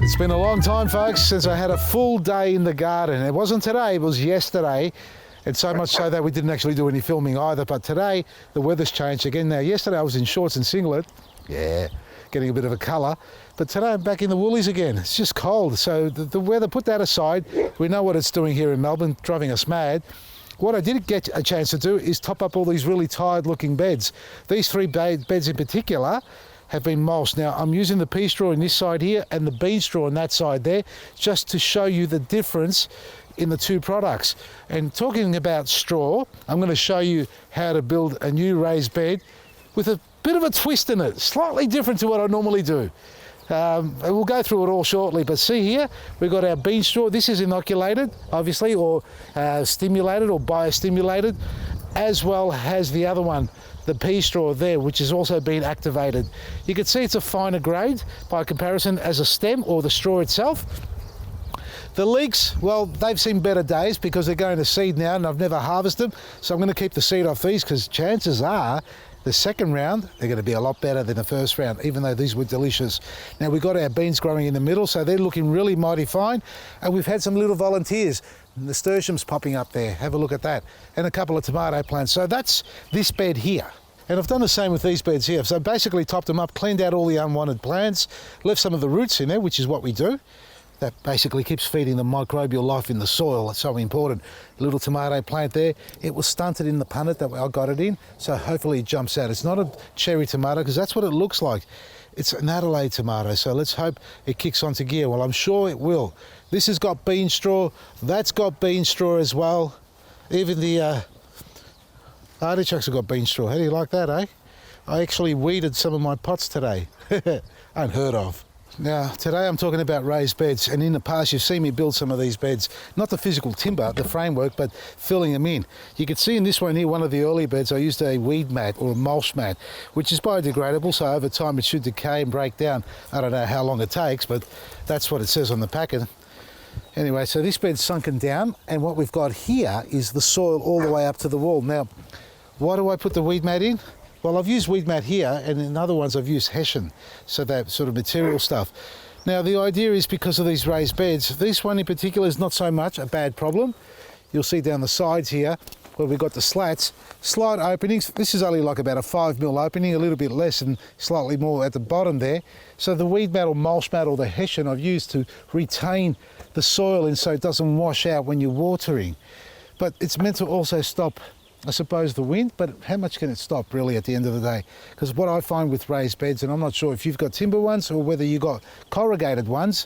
It's been a long time, folks, since I had a full day in the garden. It wasn't today, it was yesterday. And so much so that we didn't actually do any filming either. But today, the weather's changed again. Now, yesterday I was in shorts and singlet. Yeah, getting a bit of a colour. But today I'm back in the woolies again. It's just cold. So the weather, put that aside. We know what it's doing here in Melbourne, driving us mad. What I did get a chance to do is top up all these really tired looking beds. These three beds in particular have been mulched. Now I'm using the pea straw in this side here and the bean straw on that side there, just to show you the difference in the two products. And talking about straw, I'm going to show you how to build a new raised bed with a bit of a twist in it, slightly different to what I normally do. We'll go through it all shortly, but see here, we've got our bean straw. This is inoculated, obviously, or stimulated or biostimulated, as well as the other one, the pea straw there, which has also been activated. You can see it's a finer grade by comparison as a stem or the straw itself. The leeks, well, they've seen better days because they're going to seed now and I've never harvested them. So I'm going to keep the seed off these because chances are the second round, they're going to be a lot better than the first round, even though these were delicious. Now we've got our beans growing in the middle, so they're looking really mighty fine. And we've had some little volunteers. Nasturtiums popping up there, have a look at that. And a couple of tomato plants. So that's this bed here. And I've done the same with these beds here. So basically topped them up, cleaned out all the unwanted plants, left some of the roots in there, which is what we do. That basically keeps feeding the microbial life in the soil. It's so important. A little tomato plant there. It was stunted in the punnet that I got it in, so hopefully it jumps out. It's not a cherry tomato because that's what it looks like. It's an Adelaide tomato, so let's hope it kicks onto gear. Well, I'm sure it will. This has got bean straw. That's got bean straw as well. Even the artichokes have got bean straw. How do you like that, eh? I actually weeded some of my pots today. Unheard of. Now, today I'm talking about raised beds, and in the past you've seen me build some of these beds, not the physical timber, the framework, but filling them in. You can see in this one here, one of the early beds, I used a weed mat or a mulch mat, which is biodegradable, so over time it should decay and break down. I don't know how long it takes, but that's what it says on the packet. Anyway, so this bed's sunken down, and what we've got here is the soil all the way up to the wall. Now, why do I put the weed mat in? Well, I've used weed mat here, and in other ones I've used hessian, so that sort of material stuff. Now, the idea is because of these raised beds, this one in particular is not so much a bad problem. You'll see down the sides here, where we've got the slats, slight openings. This is only like about a 5mm opening, a little bit less and slightly more at the bottom there. So the weed mat or mulch mat or the hessian I've used to retain the soil in so it doesn't wash out when you're watering. But it's meant to also stop, I suppose, the wind, but how much can it stop really at the end of the day? Because what I find with raised beds, and I'm not sure if you've got timber ones or whether you've got corrugated ones,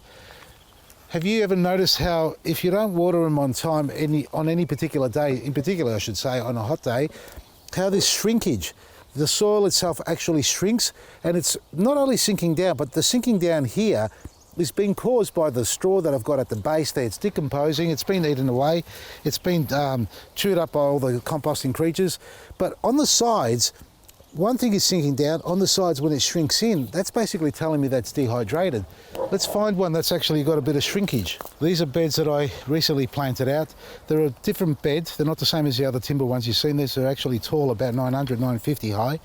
have you ever noticed how if you don't water them on time on any particular day, in particular I should say on a hot day, how this shrinkage, the soil itself actually shrinks, and it's not only sinking down, but the sinking down here is being caused by the straw that I've got at the base there. It's decomposing, it's been eaten away, it's been chewed up by all the composting creatures. But on the sides, one thing is sinking down. On the sides when it shrinks in, that's basically telling me that's dehydrated. Let's find one that's actually got a bit of shrinkage. These are beds that I recently planted out. They're a different bed. They're not the same as the other timber ones you've seen. These are actually tall, about 900, 950 high.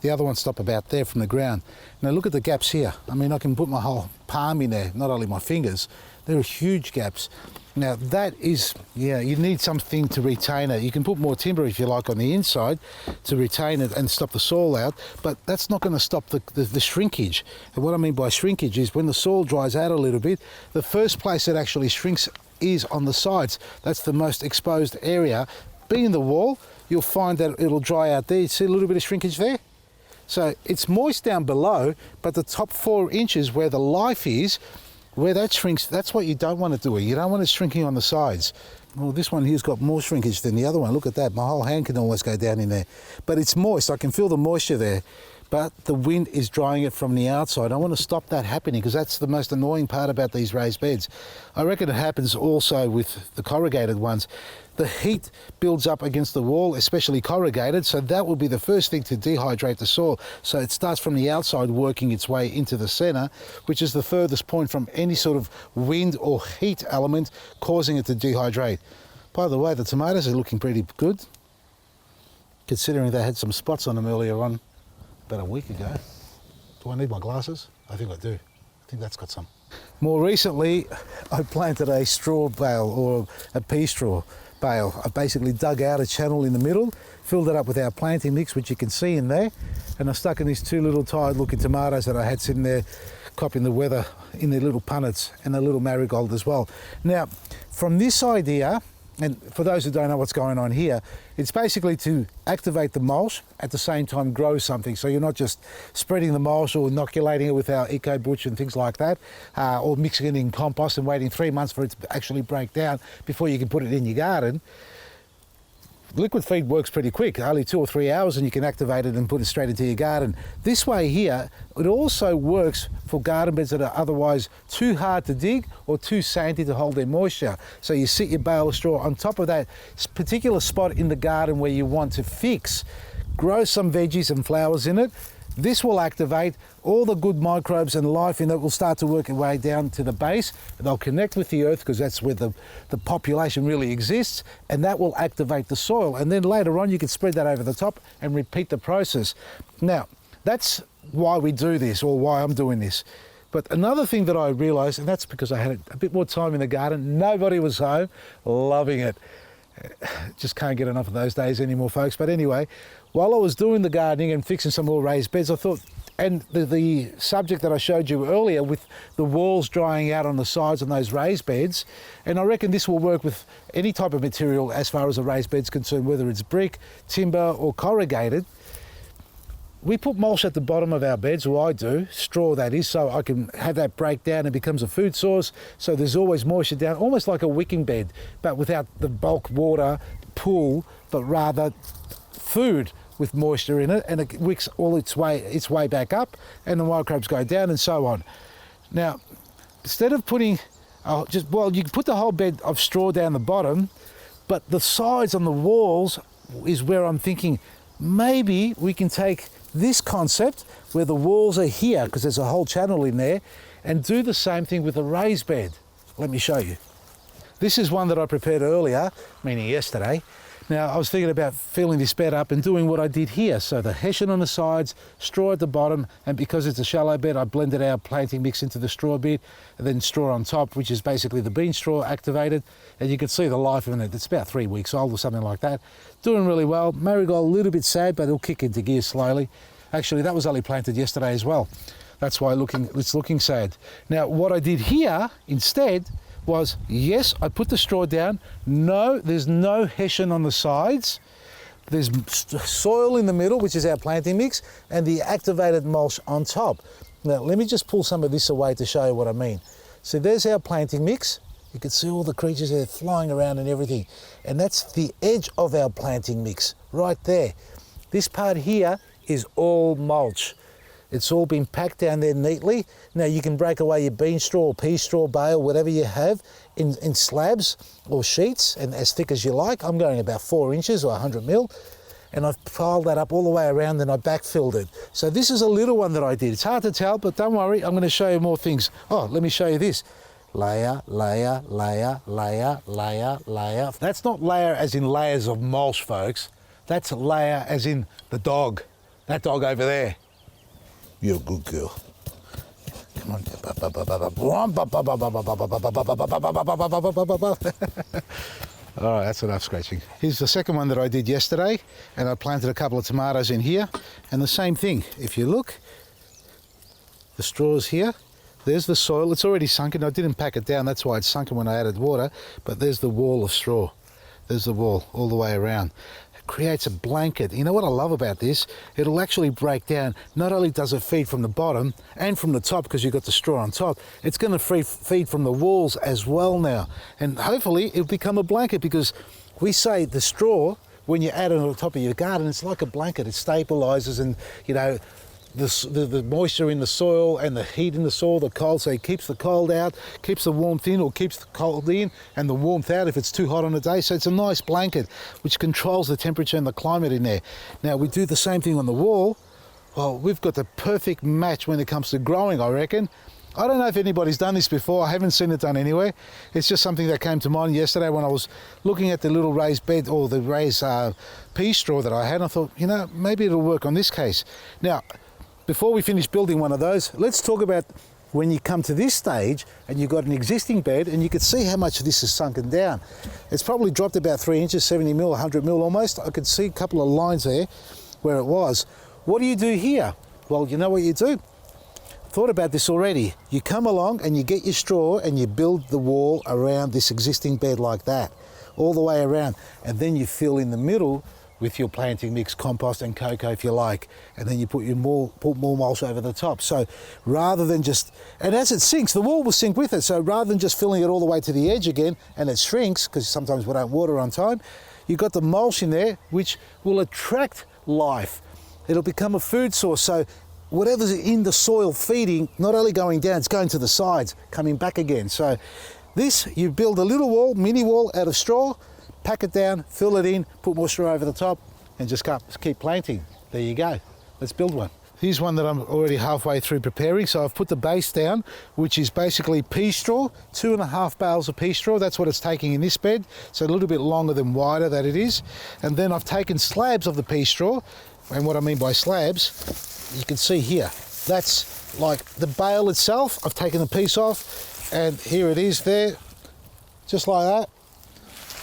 The other ones stop about there from the ground. Now look at the gaps here. I mean, I can put my whole palm in there, not only my fingers. There are huge gaps. Now that is, yeah, you need something to retain it. You can put more timber if you like on the inside to retain it and stop the soil out, but that's not going to stop the shrinkage. And what I mean by shrinkage is when the soil dries out a little bit, the first place that actually shrinks is on the sides. That's the most exposed area. Being the wall, you'll find that it'll dry out there. You see a little bit of shrinkage there? So it's moist down below, but the top 4 inches where the life is, where that shrinks, that's what you don't want to do. You don't want it shrinking on the sides. Well, this one here's got more shrinkage than the other one. Look at that. My whole hand can almost go down in there. But it's moist. I can feel the moisture there. But the wind is drying it from the outside. I want to stop that happening because that's the most annoying part about these raised beds. I reckon it happens also with the corrugated ones. The heat builds up against the wall, especially corrugated, so that will be the first thing to dehydrate the soil. So it starts from the outside working its way into the center, which is the furthest point from any sort of wind or heat element causing it to dehydrate. By the way, the tomatoes are looking pretty good, considering they had some spots on them earlier on, about a week ago. Do I need my glasses? I think I do. I think that's got some. More recently, I planted a straw bale or a pea straw bale. I basically dug out a channel in the middle, filled it up with our planting mix, which you can see in there, and I stuck in these two little tired looking tomatoes that I had sitting there copying the weather in their little punnets, and a little marigold as well. Now, from this idea, and for those who don't know what's going on here, it's basically to activate the mulch, at the same time grow something. So you're not just spreading the mulch or inoculating it with our Eco Butch and things like that, or mixing it in compost and waiting 3 months for it to actually break down before you can put it in your garden. Liquid feed works pretty quick, only 2 or 3 hours, and you can activate it and put it straight into your garden. This way here, it also works for garden beds that are otherwise too hard to dig or too sandy to hold their moisture. So you sit your bale of straw on top of that particular spot in the garden where you want to fix, grow some veggies and flowers in it. This will activate all the good microbes and life in it will start to work their way down to the base. They'll connect with the earth because that's where the population really exists, and that will activate the soil. And then later on you can spread that over the top and repeat the process. Now, that's why we do this, or why I'm doing this. But another thing that I realised, and that's because I had a bit more time in the garden, nobody was home, loving it. Just can't get enough of those days anymore, folks. But anyway, while I was doing the gardening and fixing some more raised beds, I thought, and the subject that I showed you earlier with the walls drying out on the sides on those raised beds, and I reckon this will work with any type of material as far as a raised bed's concerned, whether it's brick, timber or corrugated. We put mulch at the bottom of our beds, or I do, straw that is, so I can have that break down and becomes a food source, so there's always moisture down, almost like a wicking bed, but without the bulk water pool, but rather food with moisture in it, and it wicks all its way back up, and the microbes go down and so on. Now, instead of putting, you can put the whole bed of straw down the bottom, but the sides on the walls is where I'm thinking, maybe we can take this concept where the walls are here, because there's a whole channel in there, and do the same thing with a raised bed. Let me show you. This is one that I prepared earlier, meaning yesterday. Now, I was thinking about filling this bed up and doing what I did here. So the hessian on the sides, straw at the bottom, and because it's a shallow bed, I blended our planting mix into the straw bit, and then straw on top, which is basically the bean straw activated. And you can see the life in it. It's about 3 weeks old or something like that. Doing really well. Marigold a little bit sad, but it'll kick into gear slowly. Actually, that was only planted yesterday as well. That's why it's looking sad. Now, what I did here instead was, yes, I put the straw down. No, there's no hessian on the sides. There's soil in the middle, which is our planting mix, and the activated mulch on top. Now, let me just pull some of this away to show you what I mean. So there's our planting mix. You can see all the creatures there flying around and everything. And that's the edge of our planting mix, right there. This part here is all mulch. It's all been packed down there neatly. Now you can break away your bean straw or pea straw bale, whatever you have, in slabs or sheets, and as thick as you like. I'm going about 4 inches or 100 mil. And I've piled that up all the way around, and I backfilled it. So this is a little one that I did. It's hard to tell, but don't worry, I'm going to show you more things. Oh, let me show you this. Layer, layer, layer, layer, layer, layer. That's not layer as in layers of mulch, folks. That's layer as in the dog. That dog over there. You're a good girl. Come on. All right, that's enough scratching. Here's the second one that I did yesterday, and I planted a couple of tomatoes in here, and the same thing. If you look, the straw's here. There's the soil. It's already sunken. I didn't pack it down. That's why it's sunken when I added water, but there's the wall of straw. There's the wall all the way around. Creates a blanket. You know what I love about this? It'll actually break down. Not only does it feed from the bottom and from the top, because you've got the straw on top, it's going to feed from the walls as well now. And hopefully it'll become a blanket, because we say the straw, when you add it on the top of your garden, it's like a blanket. It stabilizes, and you know, the moisture in the soil and the heat in the soil, the cold, so it keeps the cold out, keeps the warmth in, or keeps the cold in and the warmth out if it's too hot on a day. So it's a nice blanket which controls the temperature and the climate in there. Now we do the same thing on the wall. Well, we've got the perfect match when it comes to growing, I reckon. I don't know if anybody's done this before. I haven't seen it done anywhere. It's just something that came to mind yesterday when I was looking at the little raised bed, or the raised pea straw that I had. I thought, you know, maybe it'll work on this case. Now, before we finish building one of those, let's talk about when you come to this stage and you've got an existing bed, and you can see how much this has sunken down. It's probably dropped about 3 inches, 70 mil, 100 mil almost. I could see a couple of lines there where it was. What do you do here? Well, you know what you do? Thought about this already. You come along and you get your straw and you build the wall around this existing bed like that, all the way around, and then you fill in the middle with your planting mix, compost and cocoa if you like, and then you put more mulch over the top. So rather than just, and as it sinks, the wall will sink with it, so rather than just filling it all the way to the edge again and it shrinks, because sometimes we don't water on time, you've got the mulch in there which will attract life. It'll become a food source, so whatever's in the soil feeding, not only going down, it's going to the sides, coming back again. So this, you build a little wall, mini wall out of straw, pack it down, fill it in, put more straw over the top, and just keep planting. There you go. Let's build one. Here's one that I'm already halfway through preparing. So I've put the base down, which is basically pea straw, 2.5 bales of pea straw. That's what it's taking in this bed. So a little bit longer than wider that it is. And then I've taken slabs of the pea straw. And what I mean by slabs, you can see here, that's like the bale itself. I've taken the piece off, and here it is there, just like that.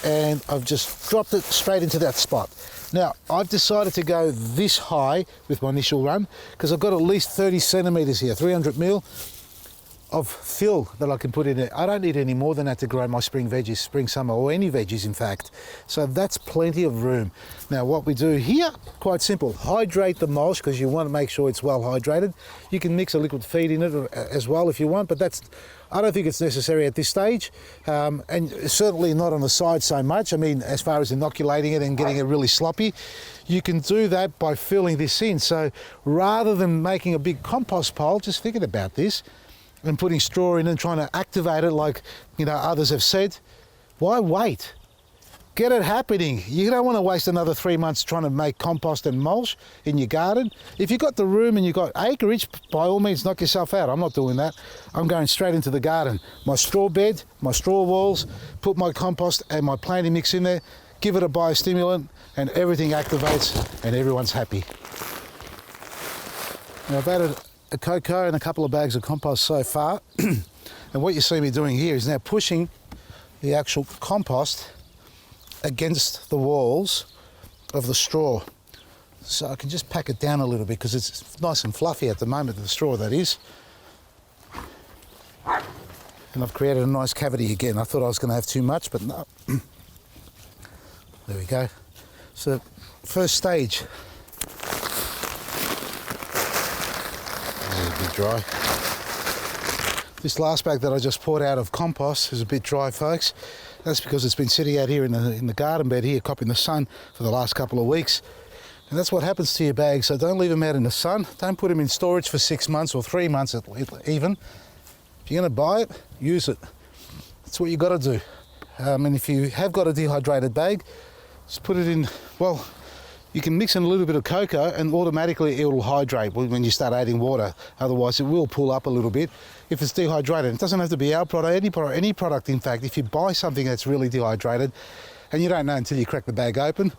And I've just dropped it straight into that spot. Now, I've decided to go this high with my initial run because I've got at least 30 centimetres here, 300 mil of fill that I can put in it. I don't need any more than that to grow my spring veggies, spring, summer, or any veggies in fact. So that's plenty of room. Now what we do here, quite simple, hydrate the mulch because you want to make sure it's well hydrated. You can mix a liquid feed in it as well if you want, but I don't think it's necessary at this stage, and certainly not on the side so much. I mean, as far as inoculating it and getting it really sloppy, you can do that by filling this in. So rather than making a big compost pile, just thinking about this, and putting straw in and trying to activate it like, you know, others have said, why wait? Get it happening. You don't want to waste another 3 months trying to make compost and mulch in your garden. If you've got the room and you've got acreage, by all means, knock yourself out. I'm not doing that. I'm going straight into the garden. My straw bed, my straw walls, put my compost and my planting mix in there, give it a biostimulant, and everything activates and everyone's happy. Now, I've added a cocoa and a couple of bags of compost so far. And what you see me doing here is now pushing the actual compost against the walls of the straw. So I can just pack it down a little bit because it's nice and fluffy at the moment, the straw that is. And I've created a nice cavity again. I thought I was going to have too much, but no. There we go. So first stage. This is a bit dry. This last bag that I just poured out of compost is a bit dry, folks. That's because it's been sitting out here in the garden bed here, copping the sun for the last couple of weeks. And that's what happens to your bags. So don't leave them out in the sun. Don't put them in storage for 6 months or 3 months even. If you're going to buy it, use it. That's what you've got to do. And if you have got a dehydrated bag, just put it in, well, you can mix in a little bit of cocoa and automatically it will hydrate when you start adding water. Otherwise it will pull up a little bit if it's dehydrated. It doesn't have to be our product, any product in fact. If you buy something that's really dehydrated and you don't know until you crack the bag open,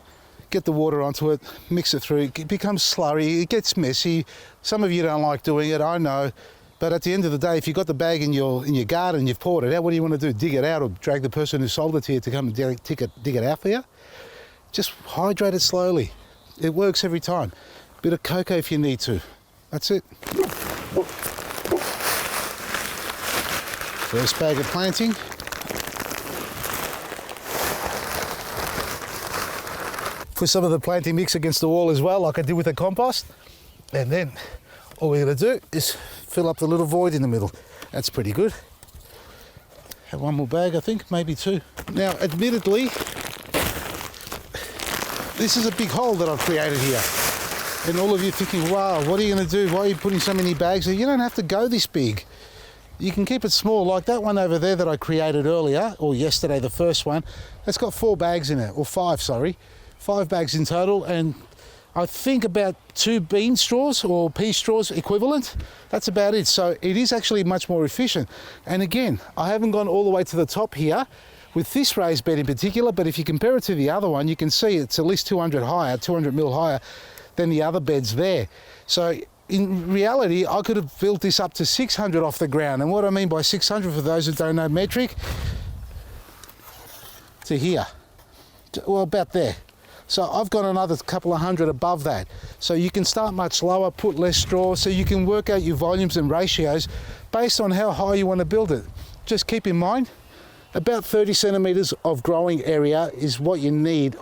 get the water onto it, mix it through, it becomes slurry, it gets messy. Some of you don't like doing it, I know. But at the end of the day, if you've got the bag in your garden, you've poured it out, what do you want to do? Dig it out or drag the person who sold it to you to come and dig it out for you? Just hydrate it slowly. It works every time. Bit of cocoa if you need to. That's it. First bag of planting. Put some of the planting mix against the wall as well, like I did with the compost. And then all we're going to do is fill up the little void in the middle. That's pretty good. Have one more bag, I think, maybe two. Now, admittedly, this is a big hole that I've created here. And all of you thinking, wow, what are you going to do? Why are you putting so many bags? You don't have to go this big. You can keep it small, like that one over there that I created earlier, or yesterday, the first one. That's got 4 bags in it, or 5, sorry. 5 bags in total, and I think about 2 bean straws or pea straws equivalent. That's about it. So it is actually much more efficient. And again, I haven't gone all the way to the top here with this raised bed in particular, but if you compare it to the other one, you can see it's at least 200 mil higher than the other beds there. So in reality, I could have built this up to 600 off the ground. And what I mean by 600, for those who don't know metric, to here, well, about there. So I've got another couple of hundred above that. So you can start much lower, put less straw, so you can work out your volumes and ratios based on how high you want to build it. Just keep in mind, about 30 centimetres of growing area is what you need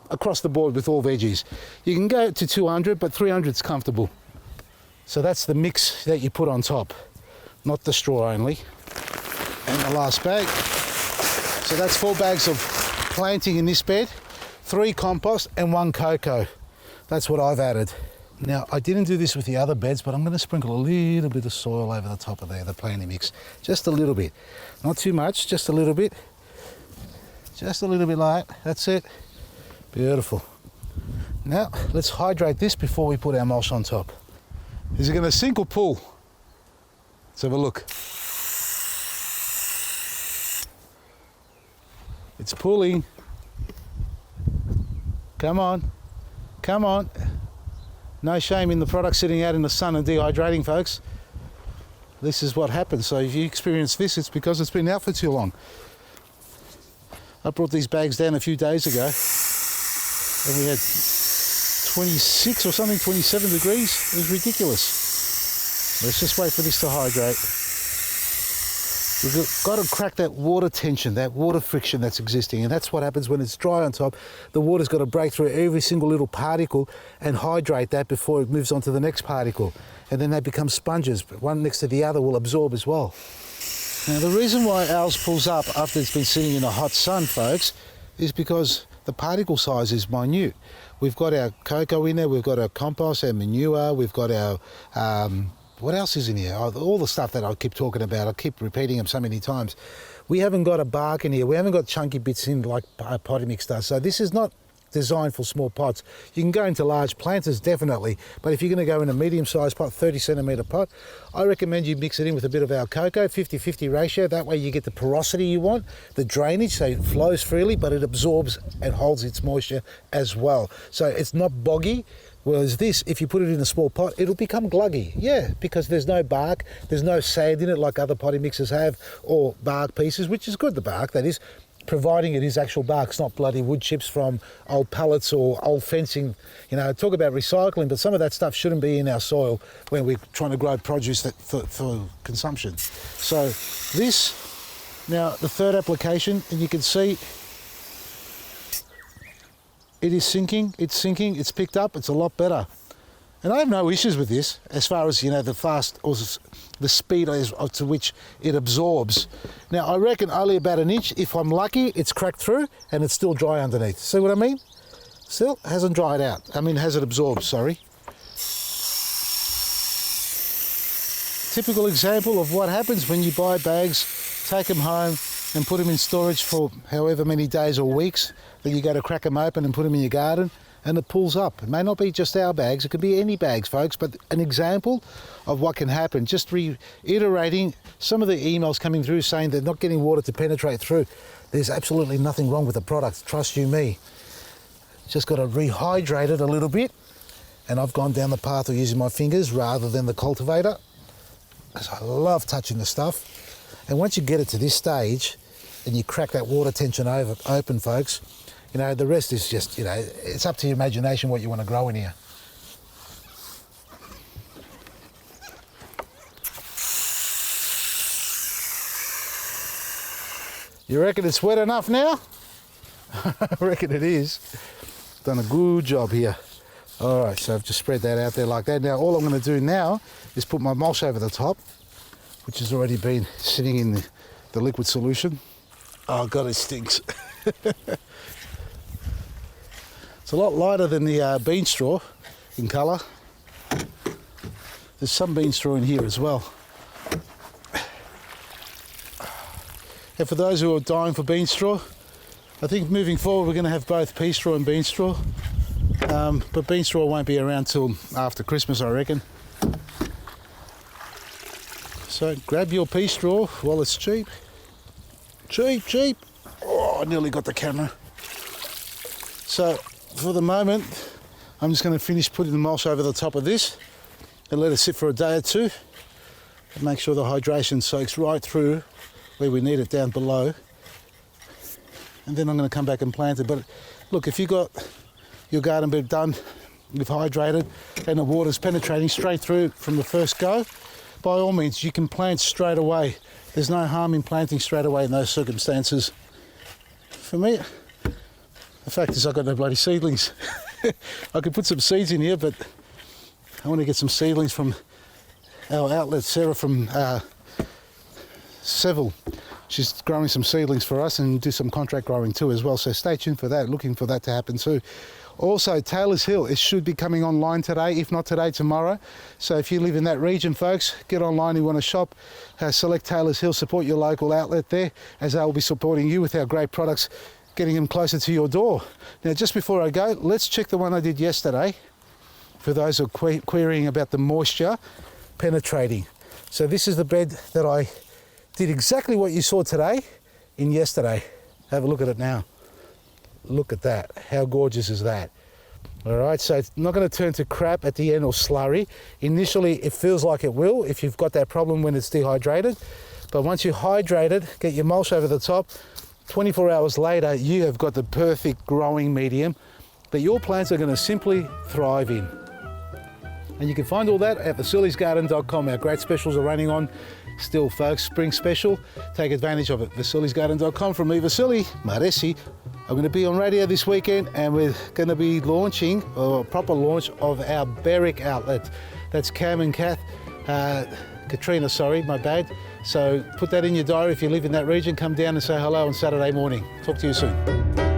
across the board with all veggies. You can go to 200, but 300 is comfortable. So that's the mix that you put on top, not the straw only. And the last bag. So that's 4 bags of planting in this bed, 3 compost and 1 cocoa. That's what I've added. Now, I didn't do this with the other beds, but I'm going to sprinkle a little bit of soil over the top of there, the planting mix. Just a little bit. Not too much, just a little bit. Just a little bit like that. That's it. Beautiful. Now, let's hydrate this before we put our mulch on top. Is it going to sink or pull? Let's have a look. It's pulling. Come on. Come on. No shame in the product sitting out in the sun and dehydrating, folks. This is what happens. So if you experience this, it's because it's been out for too long. I brought these bags down a few days ago and we had 26 or something, 27 degrees. It was ridiculous. Let's just wait for this to hydrate. We've got to crack that water tension, that water friction that's existing, and that's what happens when it's dry on top. The water's got to break through every single little particle and hydrate that before it moves on to the next particle. And then they become sponges, but one next to the other will absorb as well. Now, the reason why ours pulls up after it's been sitting in the hot sun, folks, is because the particle size is minute. We've got our cocoa in there, we've got our compost, our manure, we've got our what else is in here? All the stuff that I keep talking about. I keep repeating them so many times. We haven't got a bark in here. We haven't got chunky bits in like potty mix does. So this is not designed for small pots. You can go into large planters, definitely. But if you're going to go in a medium-sized pot, 30 centimetre pot, I recommend you mix it in with a bit of our cocoa, 50-50 ratio. That way you get the porosity you want, the drainage, so it flows freely, but it absorbs and holds its moisture as well. So it's not boggy. Whereas this, if you put it in a small pot, it'll become gluggy. Yeah, because there's no bark, there's no sand in it like other potting mixes have, or bark pieces, which is good, the bark, that is, providing it is actual bark. It's not bloody wood chips from old pallets or old fencing. You know, talk about recycling, but some of that stuff shouldn't be in our soil when we're trying to grow produce that for consumption. So this, now the third application, and you can see it is sinking, it's picked up, it's a lot better. And I have no issues with this as far as, you know, the fast or the speed to which it absorbs. Now, I reckon only about an inch. If I'm lucky, it's cracked through and it's still dry underneath. See what I mean? Still hasn't dried out. I mean, hasn't absorbed, sorry. Typical example of what happens when you buy bags, take them home and put them in storage for however many days or weeks. Then you go to crack them open and put them in your garden and it pulls up. It may not be just our bags, it could be any bags, folks, but an example of what can happen. Just reiterating some of the emails coming through saying they're not getting water to penetrate through. There's absolutely nothing wrong with the product, trust you me. Just got to rehydrate it a little bit, and I've gone down the path of using my fingers rather than the cultivator, because I love touching the stuff. And once you get it to this stage and you crack that water tension open, folks, you know, the rest is just, you know, it's up to your imagination what you want to grow in here. You reckon it's wet enough now? I reckon it is. Done a good job here. All right, so I've just spread that out there like that. Now, all I'm going to do now is put my mulch over the top, which has already been sitting in the liquid solution. Oh, God, it stinks. It's a lot lighter than the bean straw in colour. There's some bean straw in here as well. And for those who are dying for bean straw, I think moving forward we're going to have both pea straw and bean straw. But bean straw won't be around till after Christmas, I reckon. So grab your pea straw while it's cheap. Cheap. Oh, I nearly got the camera. So for the moment, I'm just going to finish putting the mulch over the top of this. and let it sit for a day or two and make sure the hydration soaks right through where we need it down below. And then I'm going to come back and plant it. But look, if you got your garden bed done, you've hydrated and the water's penetrating straight through from the first go, by all means you can plant straight away. There's no harm in planting straight away in those circumstances. For me, the fact is I've got no bloody seedlings. I could put some seeds in here, but I want to get some seedlings from our outlet, Sarah from Seville. She's growing some seedlings for us and do some contract growing too as well. So stay tuned for that, looking for that to happen too. Also, Taylor's Hill, it should be coming online today, if not today, tomorrow. So if you live in that region, folks, get online, you want to shop, select Taylor's Hill, support your local outlet there, as they will be supporting you with our great products, getting them closer to your door. Now, just before I go, let's check the one I did yesterday, for those who are querying about the moisture penetrating. So this is the bed that I did exactly what you saw today in yesterday. Have a look at it now. Look at that. How gorgeous is that? All right, so it's not going to turn to crap at the end or slurry. Initially, it feels like it will if you've got that problem when it's dehydrated. But once you hydrate it, get your mulch over the top, 24 hours later, you have got the perfect growing medium that your plants are going to simply thrive in. And you can find all that at Vasili'sGarden.com. Our great specials are running on still, folks. Spring special. Take advantage of it. Vasili'sGarden.com. From me, Vasili Maresi. I'm going to be on radio this weekend and we're going to be launching, or a proper launch of our Berwick outlet. That's Cam and Katrina, sorry, my bad. So put that in your diary if you live in that region. Come down and say hello on Saturday morning. Talk to you soon.